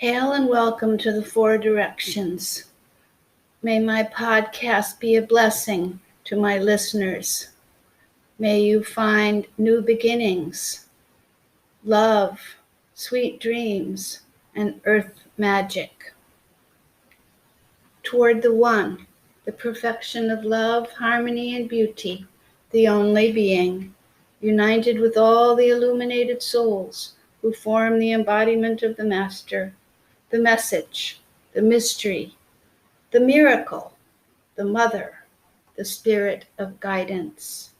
Hail and welcome to the Four Directions. May my podcast be a blessing to my listeners. May you find new beginnings, love, sweet dreams, and earth magic. Toward the One, the perfection of love, harmony, and beauty, the only being, united with all the illuminated souls who form the embodiment of the Master, the message, the mystery, the miracle, the Mother, the Spirit of guidance.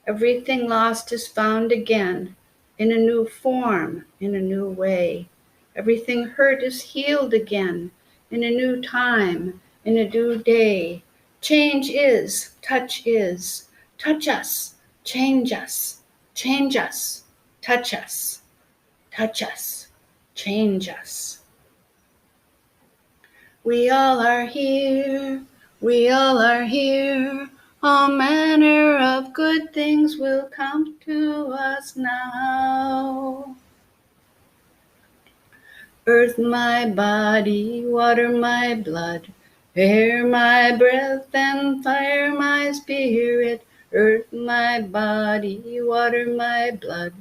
Everything lost is found again in a new form, in a new way. Everything hurt is healed again in a new time, in a new day. Change is, touch is. Touch us, change us, change us, touch us, touch us, change us. We all are here, we all are here. All manner of good things will come to us now. Earth my body, water my blood, air my breath, and fire my spirit. Earth my body, water my blood,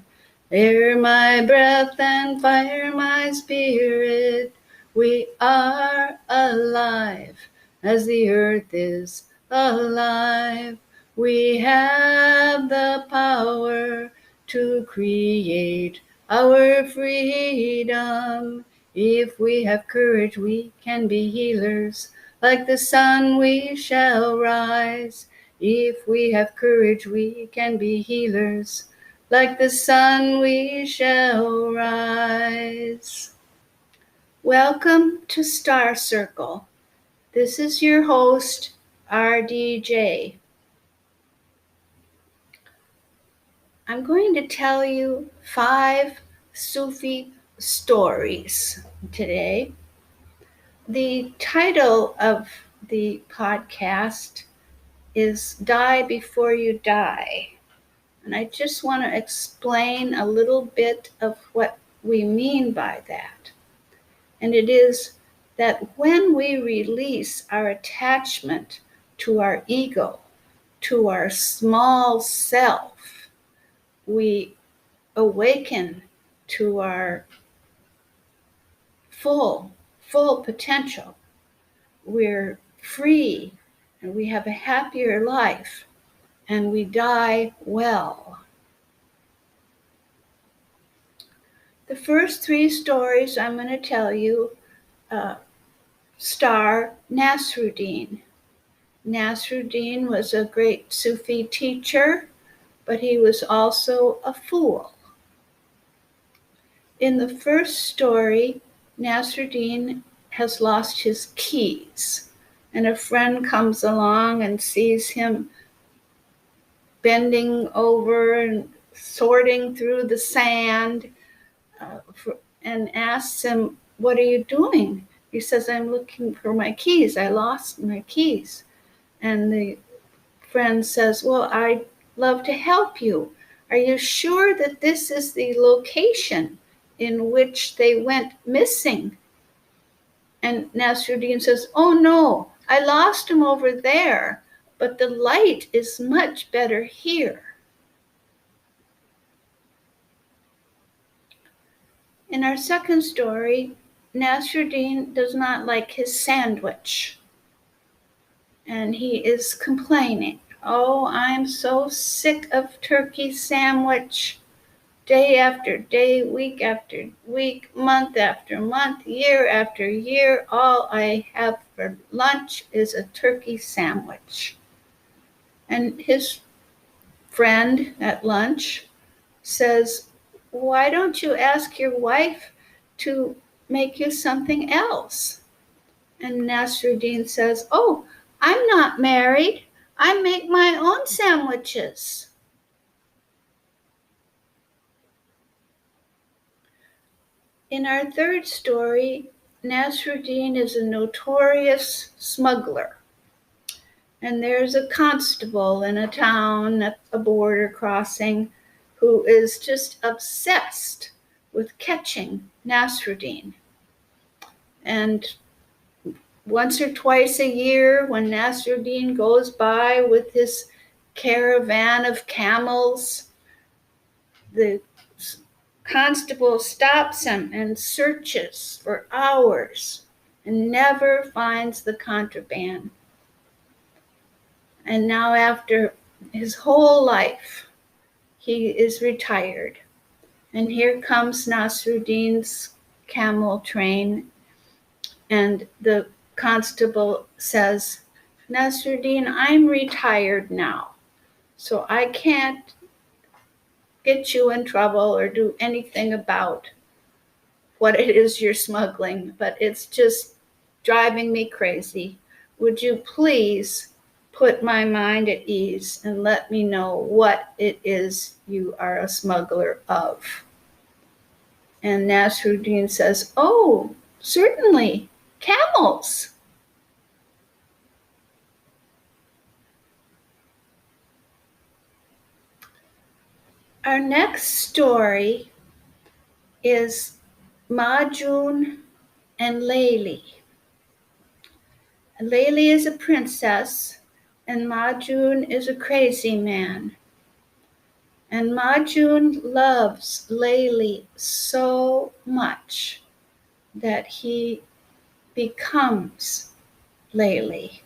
air my breath, and fire my spirit. We are alive as the earth is alive. We have the power to create our freedom. If we have courage, we can be healers. Like the sun, we shall rise. If we have courage, we can be healers. Like the sun, we shall rise. Welcome to Star Circle. This is your host, RDJ. I'm going to tell you 5 Sufi stories today. The title of the podcast is Die Before You Die. And I just want to explain a little bit of what we mean by that. And it is that when we release our attachment to our ego, to our small self, we awaken to our full potential. We're free and we have a happier life and we die well. The first 3 stories I'm going to tell you star Nasruddin. Nasruddin was a great Sufi teacher, but he was also a fool. In the first story, Nasruddin has lost his keys, and a friend comes along and sees him bending over and sorting through the sand and asks him, "What are you doing?" He says, "I'm looking for my keys. I lost my keys." And the friend says, "Well, I'd love to help you. Are you sure that this is the location in which they went missing?" And Nasruddin says, "Oh no, I lost them over there, but the light is much better here." In our second story, Nasruddin does not like his sandwich. And he is complaining, "Oh, I'm so sick of turkey sandwich. Day after day, week after week, month after month, year after year, all I have for lunch is a turkey sandwich." And his friend at lunch says, "Why don't you ask your wife to make you something else?" And Nasruddin says, "Oh, I'm not married. I make my own sandwiches." In our third story, Nasruddin is a notorious smuggler. And there's a constable in a town at a border crossing who is just obsessed with catching Nasruddin. And once or twice a year, when Nasruddin goes by with his caravan of camels, the constable stops him and searches for hours and never finds the contraband. And now, after his whole life, he is retired. And here comes Nasruddin's camel train, and the constable says, Nasruddin, I'm retired now, so I can't get you in trouble or do anything about what it is you're smuggling, but it's just driving me crazy. Would you please put my mind at ease and let me know what it is you are a smuggler of? And Nasruddin says, oh, certainly, camels. Our next story is Majnun and Leili. Leili is a princess, and Majnun is a crazy man. And Majnun loves Leili so much that he becomes Leili.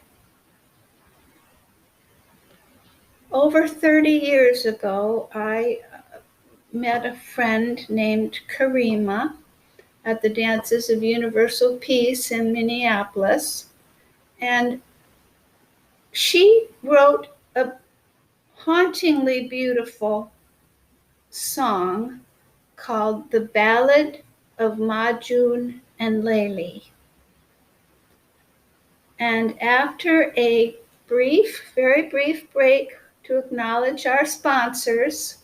Over 30 years ago, I met a friend named Karima at the Dances of Universal Peace in Minneapolis, and she wrote a hauntingly beautiful song called The Ballad of Majnun and Leili. And after a very brief break to acknowledge our sponsors,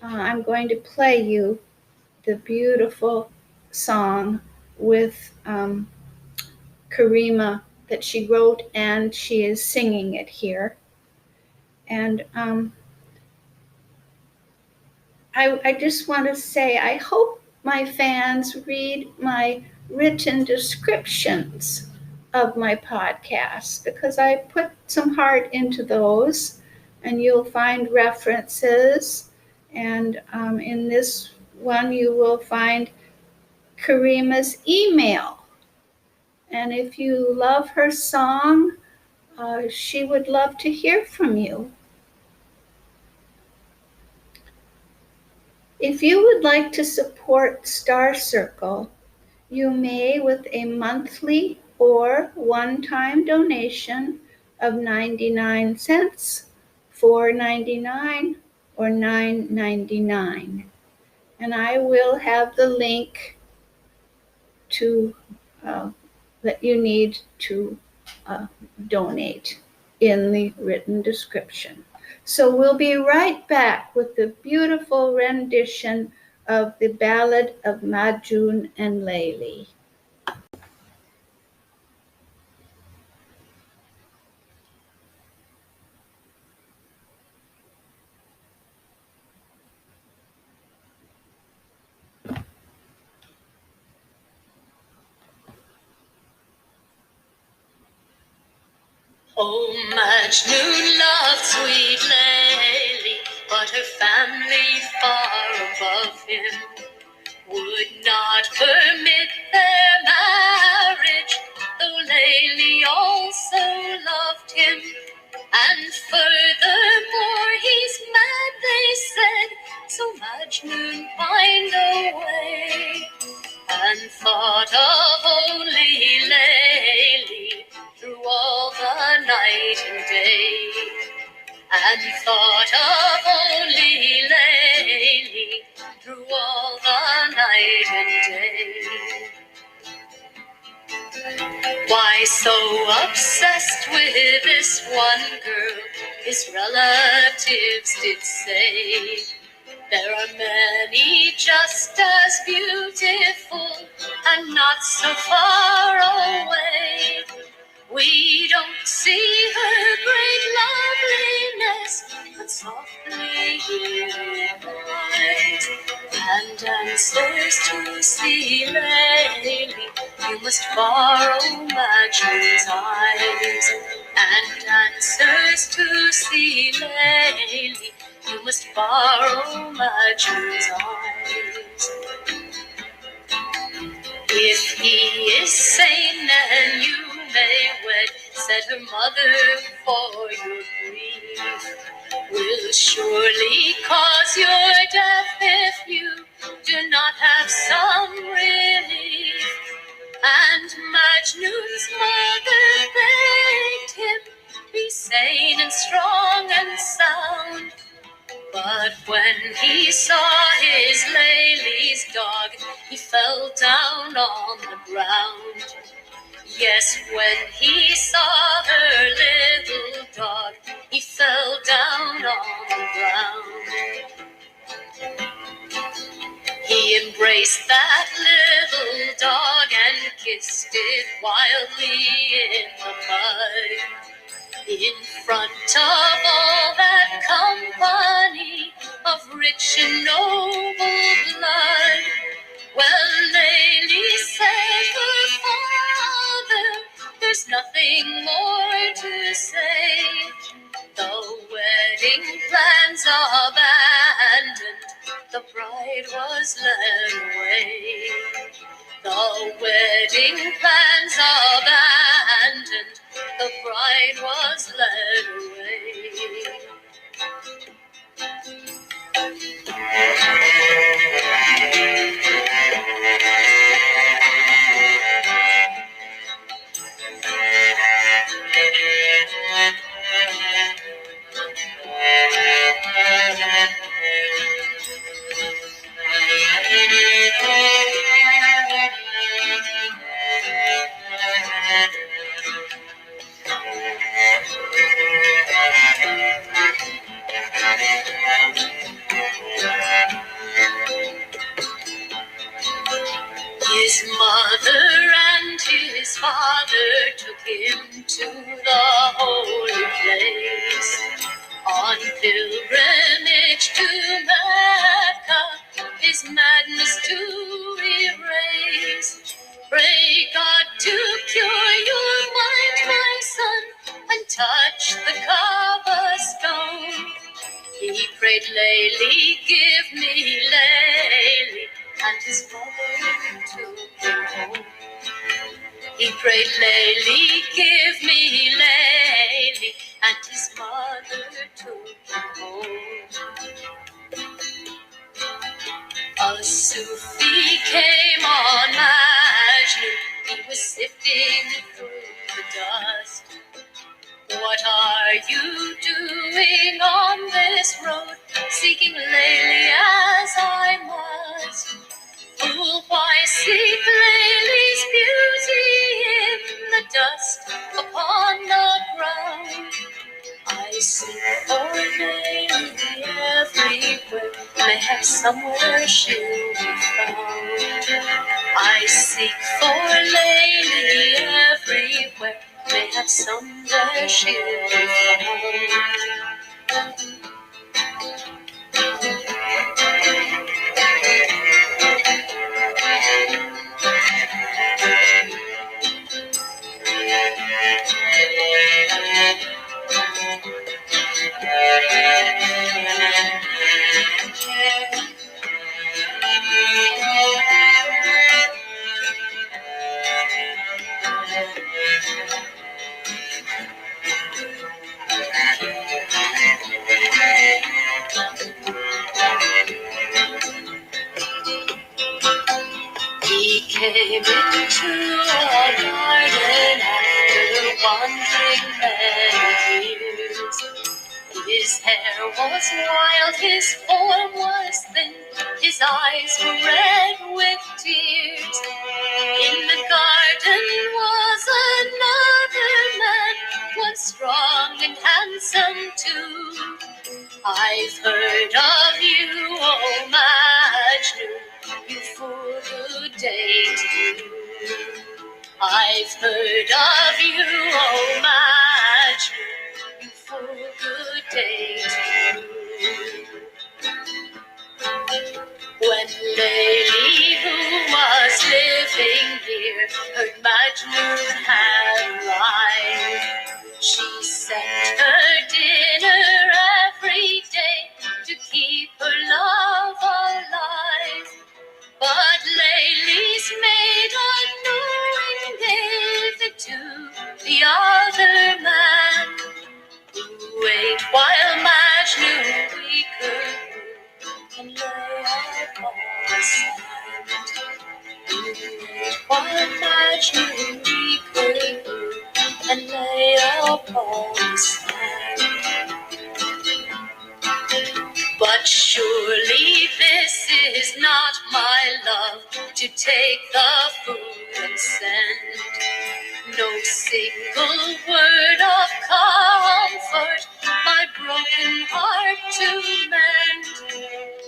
I'm going to play you the beautiful song with Karima that she wrote, and she is singing it here. And I just want to say, I hope my fans read my written descriptions of my podcast, because I put some heart into those, and you'll find references. And in this one, you will find Karima's email. And if you love her song, she would love to hear from you. If you would like to support Star Circle, you may with a monthly or one-time donation of 99 cents, $4.99, or $9.99. And I will have the link to that you need to donate in the written description. So we'll be right back with the beautiful rendition of the Ballad of Majnun and Leili. Oh, Majnun loved sweet Leili, but her family far above him would not permit their marriage, though Leili also loved him. And furthermore, he's mad, they said, so Majnun find a way, and thought of only Leili through all the night and day, and thought of only Leili through all the night and day. Why so obsessed with this one girl, his relatives did say. There are many just as beautiful and not so far away. We don't see her great loveliness, but softly hear her voice, and answers to see Leili You must borrow Majnun's eyes and answers to see Leili. You must borrow Majnun's eyes. If he is sane, then you may wed, said her mother, for your grief will surely cause your death if you do not have some relief. And Majnun's mother begged him, be sane and strong and sound. But when he saw his Leili's dog, he fell down on the ground. Yes, when he saw her little dog, he fell down on the ground. He embraced that little dog and kissed it wildly in the mud. In front of all that company of rich and noble blood. Well, Leili said her father, there's nothing more to say. The wedding plans abandoned, the bride was led away. The wedding plans abandoned, the bride was led away. His mother and his father took him to the holy place. On pilgrimage to Mecca, his madness to erase. Pray God to cure your mind, my son, and touch the Kaaba stone. He prayed, Leili, give me Leili, and his mother took him home. He prayed, Leili, give me Leili, and his mother took him home. A Sufi came on Majnun, he was sifting through the dust. What are you doing on this road, seeking Leili as I must? Fool, why seek Leili's beauty in the dust upon the ground? I seek for Leili everywhere, mayhap somewhere she'll be found. I seek for Leili everywhere, mayhap someday she'll be found. He came into a garden after wandering many years. His hair was wild, his form was thin, his eyes were red with tears. In the garden was another man, one strong and handsome too. I've heard of you, oh Majnun, you fool who date you. I've heard of you, oh Majnun, you fool who date you. When Leili, who was living living near heard Majnun had arrived. She sent her dinner every day to keep her love alive. But Leili's maid unknowing gave it to the other man, who ate while Majnun weaker grew and lay upon the sand. Who ate while Majnun weaker grew and lay upon the sand. But surely this is not my love, to take the food and send no single word of comfort, my broken heart to mend.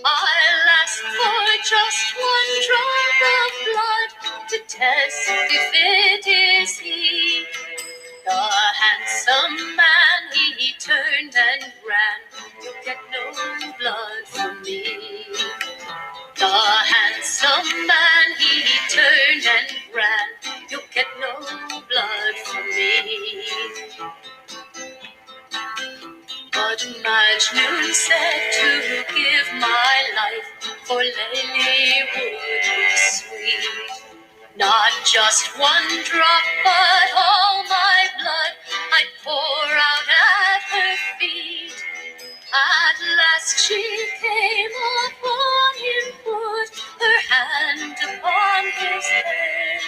I'll ask for just one drop of blood to test if it is he. The handsome man, he turned and ran. You'll get no blood from me. The handsome man, he turned and ran. You'll get no blood from me. But Majnun said to give my life for Leili would be sweet. Not just one drop, but all my blood I'd pour out at her feet. At last she came upon him, put her hand upon his head,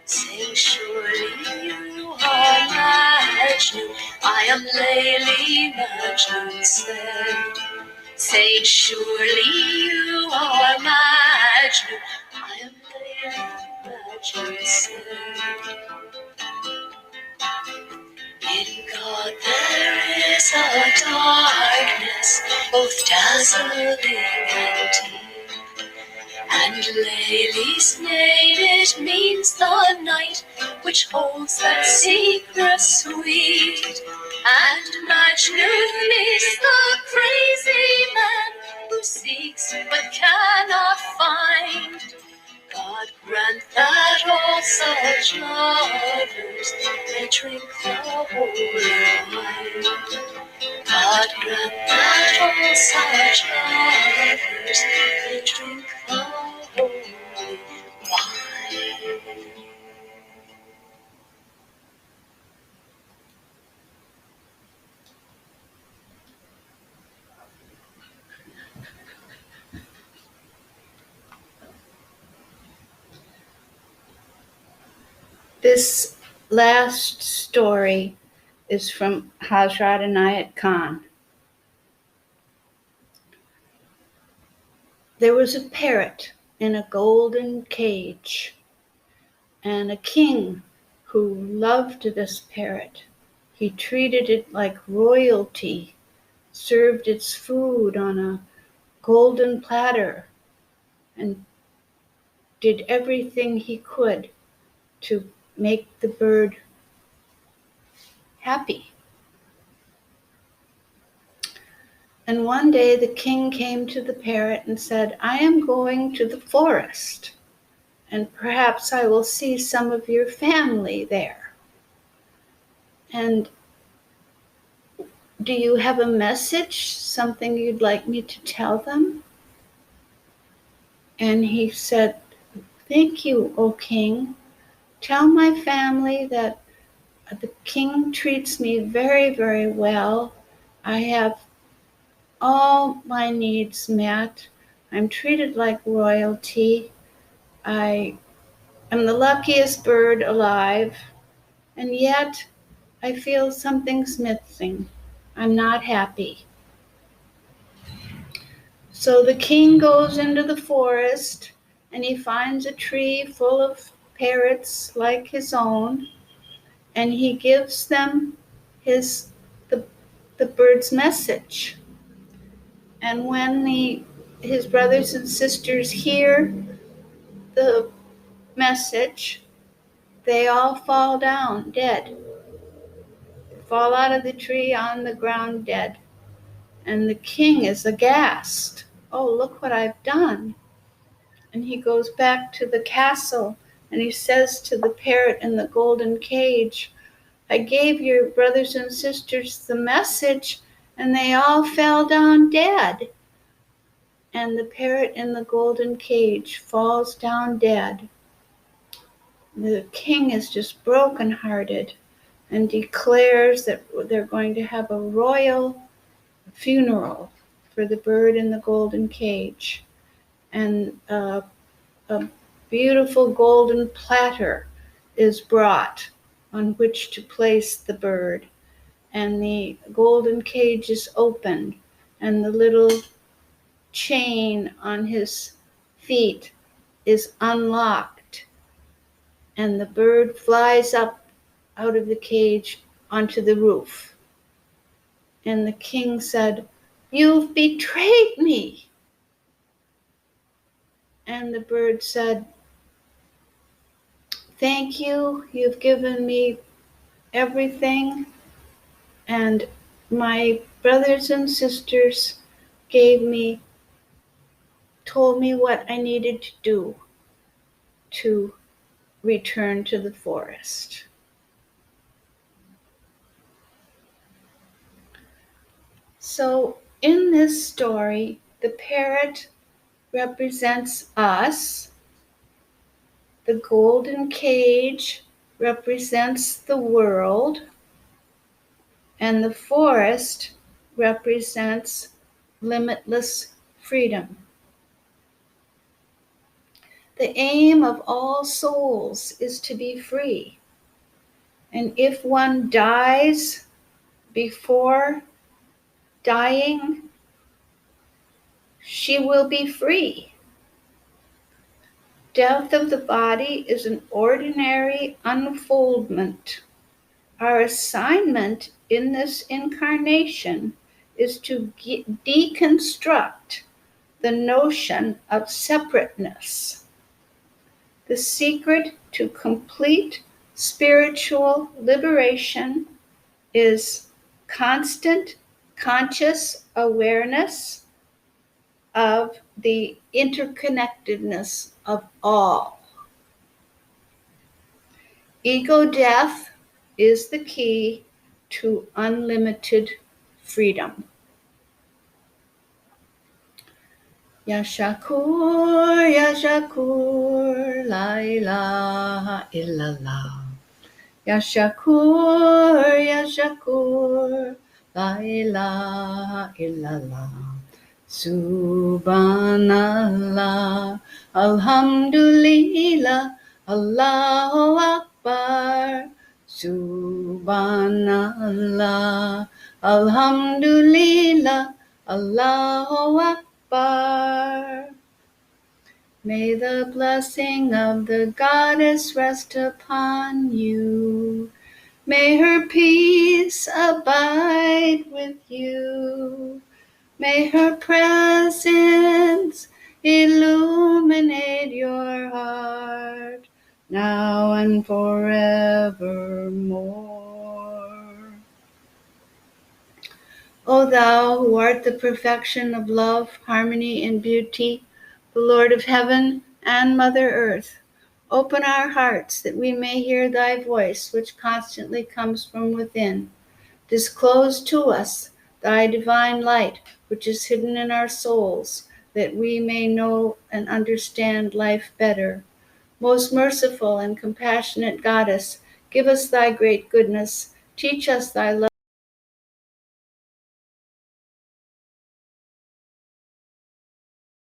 saying, surely you are Majnun. I am Leili, Majnun said. Saying, surely you are Majnun. I am Leili, Majnun said. In God there is a darkness, both dazzling and deep. And Leili's name, it means the night which holds that secret sweet. And Majnun is the crazy man who seeks but cannot find. God grant that all such lovers may drink the holy wine. God grant that all such lovers may drink the holy wine. This last story is from Hazrat Inayat Khan. There was a parrot in a golden cage, and a king who loved this parrot. He treated it like royalty, served its food on a golden platter, and did everything he could to make the bird happy. And one day the king came to the parrot and said, I am going to the forest, and perhaps I will see some of your family there. And do you have a message, something you'd like me to tell them? And he said, thank you, O king. Tell my family that the king treats me very, very well. I have all my needs met. I'm treated like royalty. I am the luckiest bird alive, and yet I feel something's missing. I'm not happy. So the king goes into the forest, and he finds a tree full of parrots like his own, and he gives them the bird's message. And when his brothers and sisters hear the message, they all fall down dead. They fall out of the tree on the ground dead. And the king is aghast. Oh, look what I've done. And he goes back to the castle and he says to the parrot in the golden cage, I gave your brothers and sisters the message, and they all fell down dead. And the parrot in the golden cage falls down dead. The king is just brokenhearted and declares that they're going to have a royal funeral for the bird in the golden cage. And a beautiful golden platter is brought on which to place the bird. And the golden cage is opened, and the little chain on his feet is unlocked, and the bird flies up out of the cage onto the roof. And the king said, You've betrayed me. And the bird said, Thank you, you've given me everything, and my brothers and sisters told me what I needed to do to return to the forest. So in this story, the parrot represents us, the golden cage represents the world, and the forest represents limitless freedom. The aim of all souls is to be free. And if one dies before dying, she will be free. Death of the body is an ordinary unfoldment. Our assignment in this incarnation is to deconstruct the notion of separateness. The secret to complete spiritual liberation is constant conscious awareness of the interconnectedness of all. Ego death is the key to unlimited freedom. Ya Shakur, la ilaha illallah. Ya Shakur, la ilaha illallah. Subhanallah, alhamdulillah, Allahu Akbar. Subhanallah, alhamdulillah, Allahu Akbar. May the blessing of the goddess rest upon you. May her peace abide with you. May her presence illuminate your heart, now and forevermore. O thou who art the perfection of love, harmony, and beauty, the Lord of heaven and Mother Earth, open our hearts that we may hear thy voice, which constantly comes from within. Disclose to us thy divine light, which is hidden in our souls, that we may know and understand life better. Most merciful and compassionate Goddess, give us thy great goodness. Teach us thy love.